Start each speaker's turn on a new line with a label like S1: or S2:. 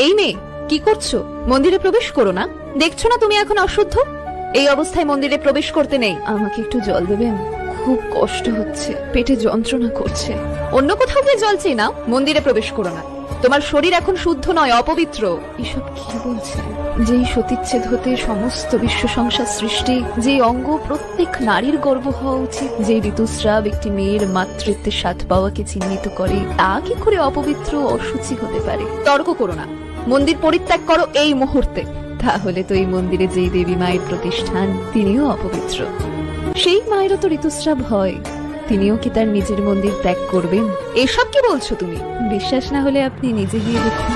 S1: এই মেয়ে, কি করছো? মন্দিরে প্রবেশ করো না। দেখছো না তুমি এখন অশুদ্ধ? এই অবস্থায় মন্দিরে প্রবেশ করতে নেই। আমাকে একটু জল দেবেন? খুব কষ্ট হচ্ছে, পেটে যন্ত্রণা করছে। অন্য কোথাও গিয়ে জল চেয়ে নাও, মন্দিরে প্রবেশ করো না। তোমার শরীর এখন শুদ্ধ নয়, অপবিত্র। এসব কি বলছে? যেই সতীচ্ছেদ হতে সমস্ত বিশ্ব সংসার সৃষ্টি, যে অঙ্গ প্রত্যেক নারীর গর্ব হওয়া উচিত, যে ঋতুস্রাব একটি মেয়ের মাতৃত্বের স্বাদ পাওয়াকে চিহ্নিত করে, তা কি করে অপবিত্র অসুচি হতে পারে? তর্ক করো না, মন্দির পরিত্যাগ করো এই মুহূর্তে। তাহলে তো এই মন্দিরে যেই দেবী মায়ের প্রতিষ্ঠান, তিনিও অপবিত্র। সেই মায়েরও তো ঋতুস্রাব হয়, তিনিও কি তার নিজের মন্দির ত্যাগ করবেন? এসব কি বলছো তুমি? বিশ্বাস না হলে আপনি নিজে গিয়ে দেখুন।